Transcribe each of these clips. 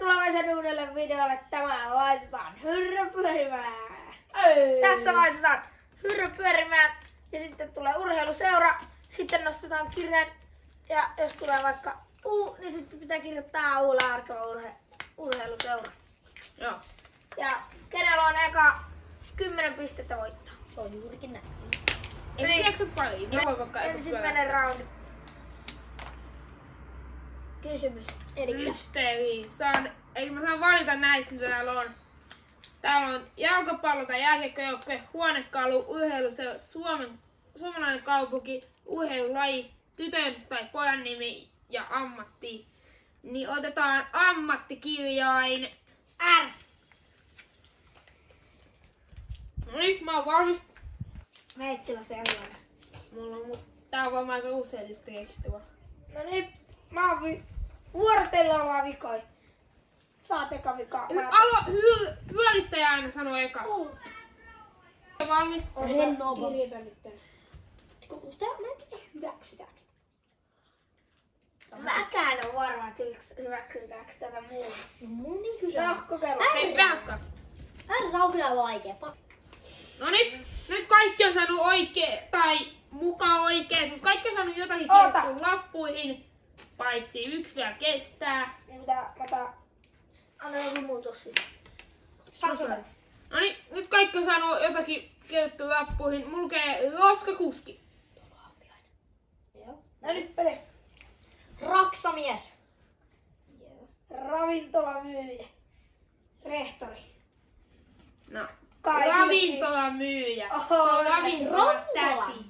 Tervetuloa uudelle videolle. Tämä laitetaan hyrrä pyörimään. Tässä laitetaan hyrrä pyörimään ja sitten tulee urheiluseura. Sitten nostetaan kirjeen ja jos tulee vaikka U, niin sitten pitää kirjoittaa Ulla Arkeva urheiluseura. Joo. Ja kenellä on eka 10 pistettä voittaa. Se on juurikin näin. Ei jaksa paljon. Mä voin vaikka Ensimmäinen raundi. Kysymys. Mysteeri. Eli mä saan valita näistä, mitä täällä on. Täällä on jalkapallo tai jääkiekkojoukkue, huonekalu, urheiluseura, suomalainen kaupunki, urheilulaji, tytön tai pojan nimi ja ammatti. Niin otetaan ammattikirjain R. No nyt mä oon valmis. Meitsillä sellainen. Tää on varmaan aika useellista keksittävä. No niin, mä oon vuorotella ollaan vikoi. Saat eka vikaa. Pyörittäjä aina sanoo eka. Valmis? Kirjoita nyt. Mä en tiedä hyväksytäänkö. Mäkään on varma, että hyväksytäänkö tätä muuta. No mun niin kyse. No, kokeillaan. Hei, Peakka. R on kyllä vaikea. No niin, nyt kaikki on saanut oikein, tai mukaan oikein, mutta kaikki on saanut jotakin kirjoittua lappuihin. Paitsi yksi vielä kestää. Niin mitä, anna joku muutos siis. Saksan. No niin, nyt kaikki on saanut jotakin kirjoittua lappuihin. Mulla lukee roskakuski. Joo. No nyt peli. Raksamies. Joo. Ravintolamyyjä. Rehtori. No, Kaikille ravintolamyyjä. Oho, Se on ravintolatäti.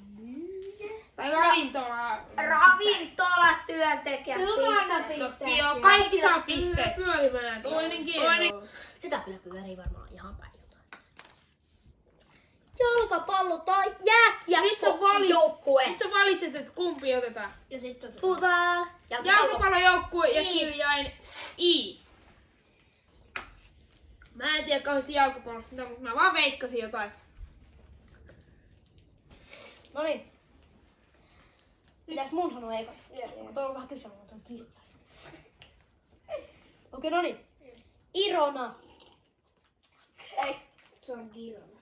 Tai ravintola. Ravintolatyöntekijä. Toki joo, kaikki saa pisteet. Pyörimään. Toinen. Sitä kyllä pyörii varmaan ihan päin jotain. Jalkapallo tai jääkiekkojoukkue. Nyt sä valitset, että kumpi otetaan. Ja sitten Football. Jalkapallojoukkue ja kirjain I. Mä en tiedä kauheasti jalkapallosta, mutta mä vaan veikkasin jotain. Noniin. Pitääks mun sanoa eka? Toi on vähän kysymys, toi kirjain. Okei, noniin. Irona. ei. Se on Girona.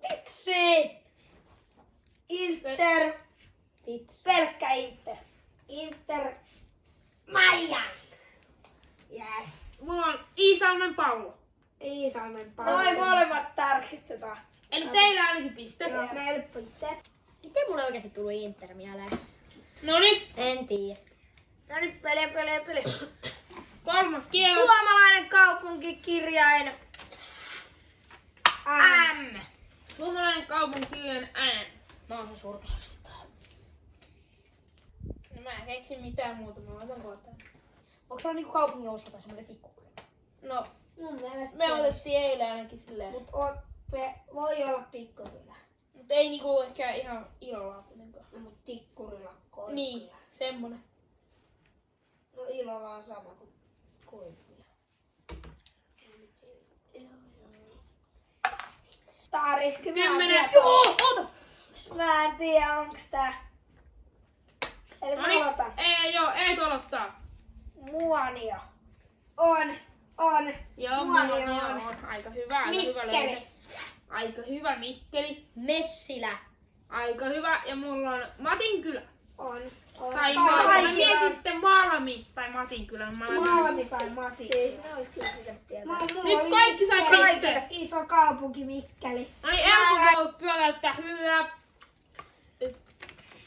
Vitsi. Inter. Vitsi. Pelkkä Inter. Inter. Maija. Yes. Mulla on Iisalmen pallo. Iisalmen pallo. Noin molemmat tarkistetaan. Eli teillä ainakin piste. Joo, meillä pisteet. Miten mulle oikeesti tuli Inter mieleen? Noniin, En tiedä. No nyt peli. kolmas kierros. Suomalainen kaupunkikirjain. M. Suomalainen kaupunkikirjain N. Mä oon surkeasti taas. No mä en keksi mitään muuta, mä otan kohtaan. Onko se niinku kaupungin osa tai semmonen tikkukylä? No, Mun mielestä me otettiin eilen ainakin silleen. Mut voi olla pikkukylä. Mut ei niinku ehkä ihan Ilolaa kuitenkaan. No, mut Tikkurila Koivukylä. Niin, semmonen. No Ilola on sama kuin Koivukylä. Tariski, mä en 10. tiedä. Joo, ota! Mä en tiedä onks tää. Eli mä Noniin, aloitan. ei aloittaa. Muonio. On. Joo, Muonio mulla on. on aika hyvä. Mikkeli. Aika hyvä Mikkeli. Messilä. Aika hyvä. Ja mulla on Matinkylä. On. Tai mä mietin sitten Malmi tai Matinkylä. Malmi tai Mati. Ne ois kyllä pitäisi tietää. Nyt kaikki sai piste. Iso kaupunki Mikkeli. No niin, Elko voi pyöräyttää hyvää.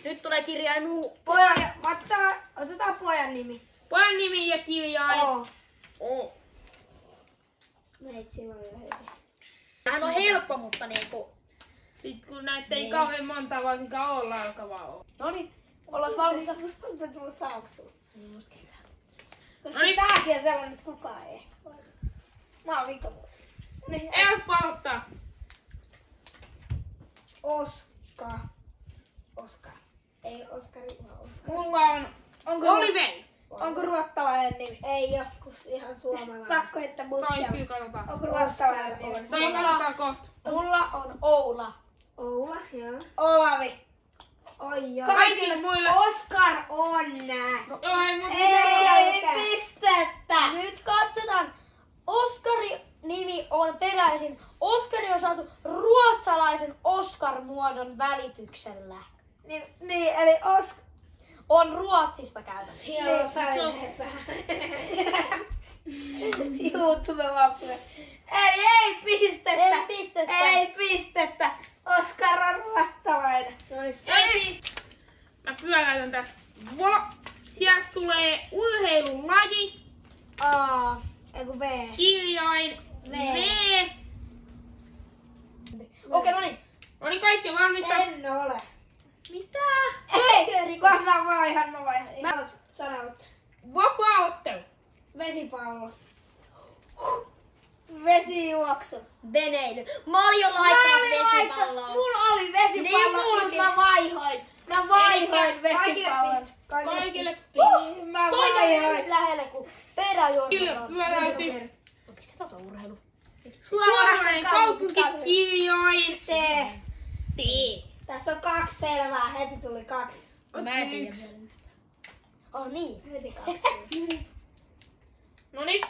Nyt tulee kirjain U. Otetaan pojan nimi. Pojan nimi ja kirjain. O. Meitsillä on jo heti. Tämähän on helppo, mutta niinku... Sitten kun näitä ei kauhean monta varsinkaan olla alkavaa. Noniin. Ollaan valmiita. Musta tuntuu, että mulla saaksu. Niin musta kyllä. Koska Noniin. tääkin on sellainen, että kukaan ei ehkä voi. Mä oon vikamuut. Niin, Elko aloittaa. Oskar. Ei Oskari, vaan Oskar. Mulla on Olivei. Onko ruottalainen nimi? Ei oo, kun ihan suomalainen. Pakko heittää bussia. Toi kyllä katsotaan. Onko ruottalainen nimi? Toi katsotaan kohta. Mulla on Oula. Oula, joo. Olavi. Oi joo. Kaikille muille. Oskar on. Joo, ei mun Ei pistettä. Nyt katsotaan. täysin. Oscari on saatu ruotsalaisen Oscar-muodon välityksellä. Niin, eli On Ruotsista käytössä. Siellä on välineet vähän. YouTube-vappue. Eli ei pistettä. Ei pistettä. Ei pistettä. Oskar on ruottalainen. Mä pyöräytän tästä. Sieltä tulee urheilulaji, Eiku V. kirjain V. Okei, no niin. Oli kaikki valmista. En ole. Mitä? Ei, kun mä vaihan. Mä sanonut. Vapaa-ottelu. Vesipallo. Vesijuoksu. Veneily. Mä olin jo laittanut vesipalloa. Mulla oli vesipallo, Niin mutta mä vaihoin. Mä vaihoin vesipallon. Kaikille Mä Toinen vaihoin. lähellä kuin peräjuoksu. pyöräytys. Pistetään tuo urheilu. Suomalainen kaupunkikirjain. T. T. Tässä on 2 selvää. Heti tuli 2. Mä en tiedä. Oh niin. Heti 2. Noniin.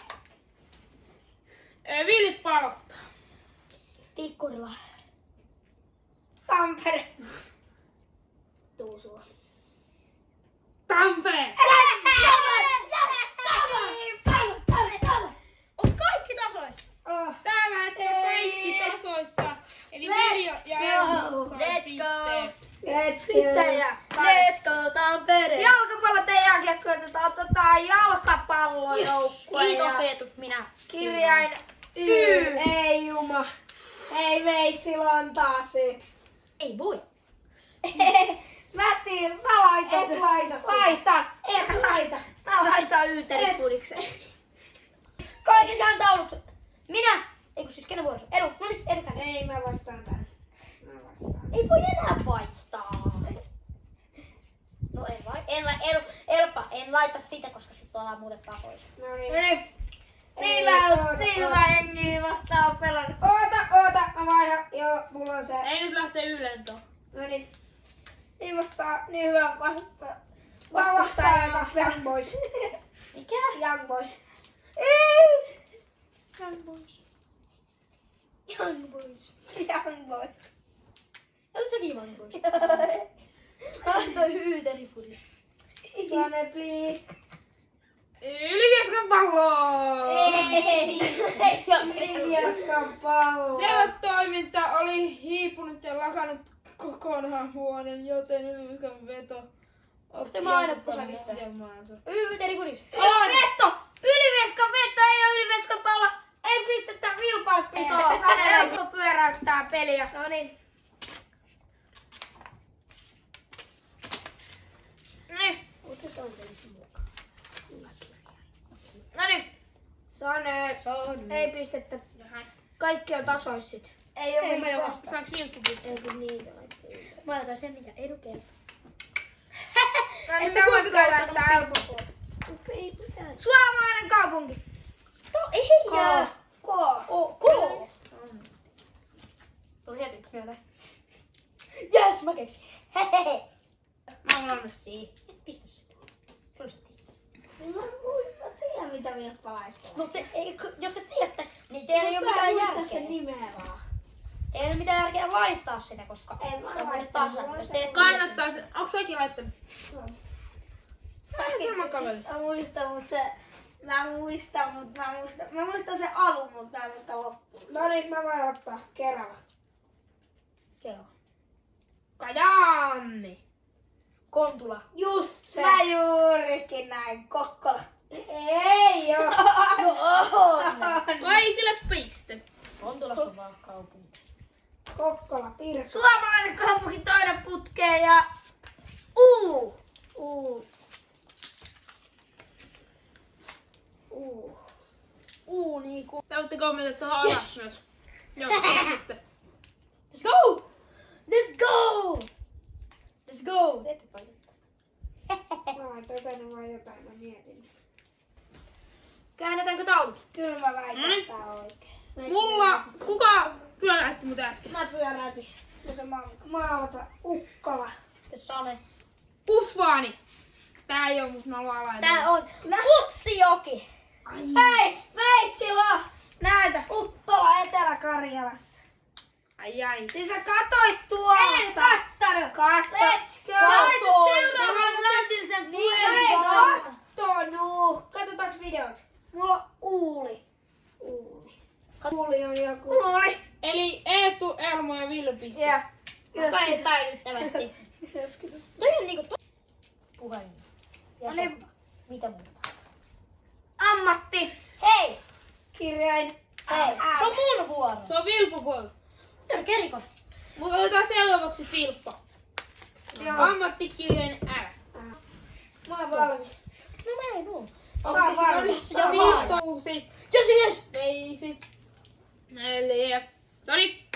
Villit palottaa. Tikkurila. Tampere. Tuusula. Tampere. Onks kaikki tasoissa? Tällä hetkellä kaikki tasoissa. Eli Viljo ja Elmo sai Let's pisteen. Sitten ja Let's go Tampere. jalkapallot ja jääkiekko, otetaan jalkapallojoukkue. Kiitos ja Eetu, minä. kirjain Y. Ei juma. Ei meitsillä on taas yksi. Ei voi. Mä laitan sen. Mä laitan Yyterifudikseen. Kaikki tähän taulut. Minä. Eiku siis kenen vuorossa? Edu. No niin, Edu käy. Ei, mä vastaan tän. Ei voi enää vaihtaa. No ei vai. En laita sitä, koska sit ollaan muutetaan pois. No niin. Niillä jengiä vastaan pelannut. Oota, mä vaihan. Joo, mulla on se. Ei nyt lähtee ylentoon. No niin. Niin hyvä vastustaa Young Boys. Mikä? Young Boys. Young Boys. Young Boys. Olet säkin Young Boys? Mä laitoin Yyterifudis. Sane, please. Ylivieskan pallo! Ylivieska pallo. Seuratoiminta oli hiipunut ja lakannut kokonaan vuoden, joten Ylivieskan veto otti Mä aina jalkapallon pusakista. ohjelmaansa. Yyterifudis. Ylivieska veto, ei oo Ylivieska pallo. Ei pistettä, Vilpalle pistettä. Sane pyöräyttää peliä. No niin. Niin. Otetaan sen mukaan. No niin. Sane. Ei pistettä. Jaha. Kaikki on tasoissit. Ei oo Ei, mä Vilpaa. Saaks vilkkupisteen? Ei kun niitä laittaa. Mä laitan sen, mikä Edu kertoo. No niin, Että mä voin kumpi kautta pyöräyttää on helposti. Ei mitään. Suomalainen kaupunki. No ei jää. Ko. Tuli heti mieleen. Jes, mä keksin. Hehehe. Mä oon valmis. Si. Et pistä sitä. Kyllä sä tiedät. Mä tiedän mitä Vilppa laittaa. No jos te tiedätte, niin teillä ei oo mitään järkeä. sen nimeä vaan. Ei ole mitään järkeä laittaa sitä, koska Ei mä se on laittanut. tasa. Mulla Jos se- teistä Kannattaa se. Onks säkin laittanut? Sama kaveri. Mä muistan se alun, mutta mä en muista loppuun. No niin, mä voin ottaa Kerala. Kela. Kajaanni. Kontula. Just se. Mä juurikin näin. Kokkola. Ei oo. No on. Kaikille piste. Kontulassa on vaan kaupunki. Kokkola, Pirkka. Suomalainen kaupunki toinen putkeen ja Niinku. Te voitte kommentoida tuohon alas myös. Joo, sitten. Let's go! Let's go! Let's go! Teette paljon. Mä laitoin tänne vaan jotain, mä mietin. Käännetäänkö taulut? Kyllä mä väitän, Mm. että tää on oikein. Mulla, kuka pyöräytti mut äsken? Mä pyöräytin. Mutta mä otan Ukkola. Tässä on. Usvaani. Tää ei oo, mut mä vaan laitan. Tää on Utsjoki. Hei! Meitsillä! Näytä. Ukkola Etelä-Karjalassa. Ai. Siis sä katoit tuolta. En kattanut. Let's go. Sä olit seuraavalla ländillisen Niin, kattonut. Katsotaanko videot? Mulla on Uuli. Uuli on joku. Uuli. Eli Eetu, Elmo ja Vilpistä. Ja. Taidyttävästi. Toi on niinku puhelin. Ja No niin. soppa. Mitä muuta? Ammatti. Hei! Kirjain. Hei! Se on mun vuoro. Se on Vilppu vuoro. Mitä kerikos? Mutta otetaan seuraavaksi Filppa. Joo. Ammattikirjojen R. Mä oon valmis. No mä en oo. Mä oon valmis. Ja 5, 6, Yes! 5, 4. Noniin.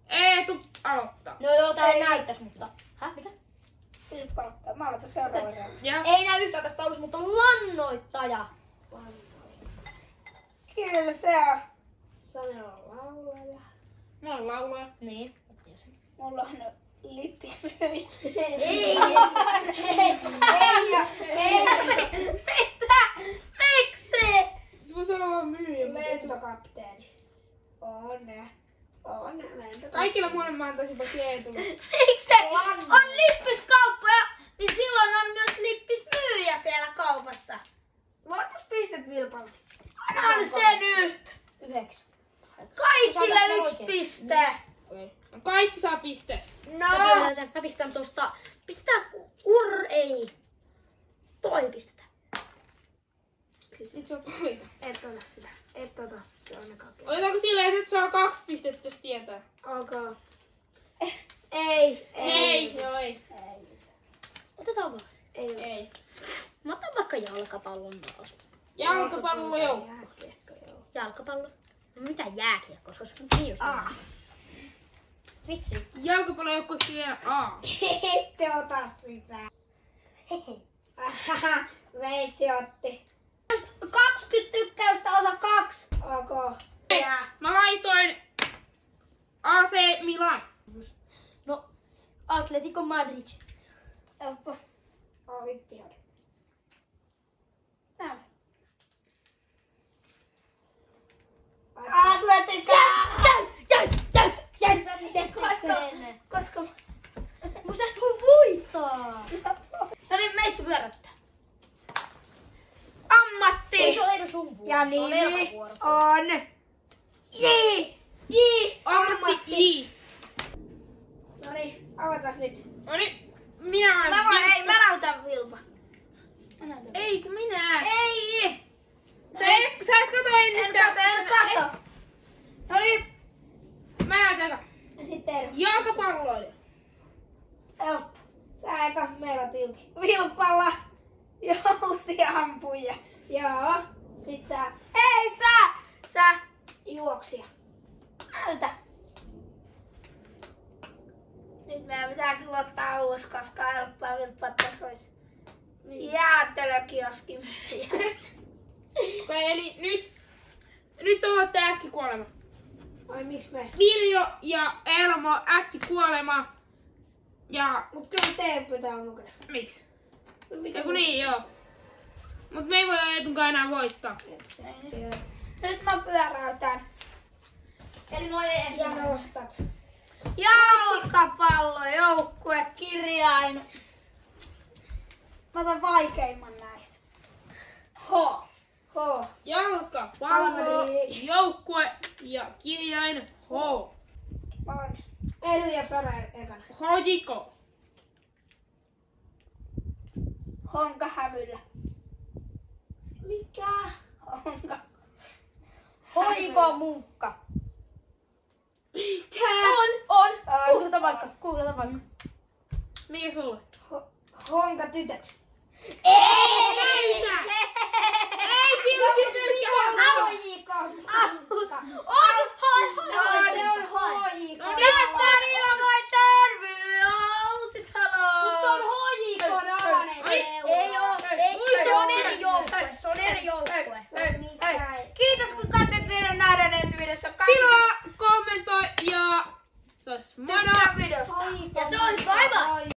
Eetu aloittaa. No joo, tää ei Ei. näyttäis, mutta... Häh? Mitä? Filippa aloittaa. Mä aloitan seuraavan kerran. Ja Ei näy yhtään tästä taulusta, mutta lannoittaja. Kyllä se on. Sane on laulaja. mä oon laulaja. Niin. Mulla on lippismyyjä. Ei. Mitä? Miksi? Se voisi olla vaan myyjä. Lentokapteeni. On lentokapteeni. Kaikilla muille mä antaisin paitsi Eetulle. Miksi? On lippiskauppa, niin silloin on myös lippismyyjä siellä kaupassa. Voitais pistet Vilpalle? Annahan se nyt! 9. Kaikille 1 piste! Okei. No kaikki saa piste. No! Mä pistän tosta... Pistetään ei. Toi pistetään. Nyt saa valita. Et ota sitä. Et ota. Se on ainakaan. Otetaanko silleen, että nyt saa 2 pistettä, jos tietää? Okay. Ei. Ei. Joo, ei. Otetaan vaan. Ei. Mä otan vaikka jalkapallon taas. Jalkapallojoukko. Jalkapallo? No mitä jääkiekko, se on niin jos A. Vitsi. Jalkapallojoukko kirja A. Ette ota sitä. Veitsi otti. 20 tykkäystä osa 2. Ok. Mä laitoin AC Milan. No, Atletico Madrid. Helppo. Vittihan. Näet. Atletico! Koska... Mun sä et voi voittaa. No niin, meitsi pyörättää. Ammatti! Ei se ole edes sun vuoro. Ja se on nimi velkavuoro. on... J! Ammatti I. No niin, avataan nyt. Noniin. Minä Mä näytän Vilpa. Ei, kun minä. Ei! Sä et kato ennen En kato. No niin, Mä näytän. sitten Eero. Jalkapalloilija. Helppo. Sä eka, meillä on tiuki. Vilpalla. Jousi ampuja. Joo. Sit sä... Ei sä juoksija. Näytä. Nyt meidän pitää kyllä ottaa uus, koska helppoa Vilppa, että tässä olisi jäätelökioski myyjä. Eli nyt olette äkkikuolema. Ai miksi me? Viljo ja Elmo äkkikuolema. Ja Mut kyllä teidän pitää olla mukana. miksi? No mitä Eiku niin, joo. Mut me ei voi Eetunkaan enää voittaa. Nyt mä pyöräytän. Eli noi ei ensin. Ja nostat. Jalkapallojoukkue kirjain. Mä otan vaikeimman näistä. H. Jalkapallo, joukkue ja kirjain H. Valmis. Ely ja Sara ekana. Hojiko. Honka hävyllä. Mikä? Honka. Hoiko munkka. Mikä? On. Googleta vaikka. Mikä sulle? Honka tytöt. Ei näytä! Ei silti pelkkä Hoikon. Se on hoikon. No niin, Sarilla voi terveysit Mut se on haloo. hoikon alainen. Ei oo. Se on eri joukkue. Se on eri joukkue. Kiitos kun katsoit videon, nähdään ensi videossa. Tilaa, kommentoi ja se olisi moro! videosta. Ja se olisi bye bye.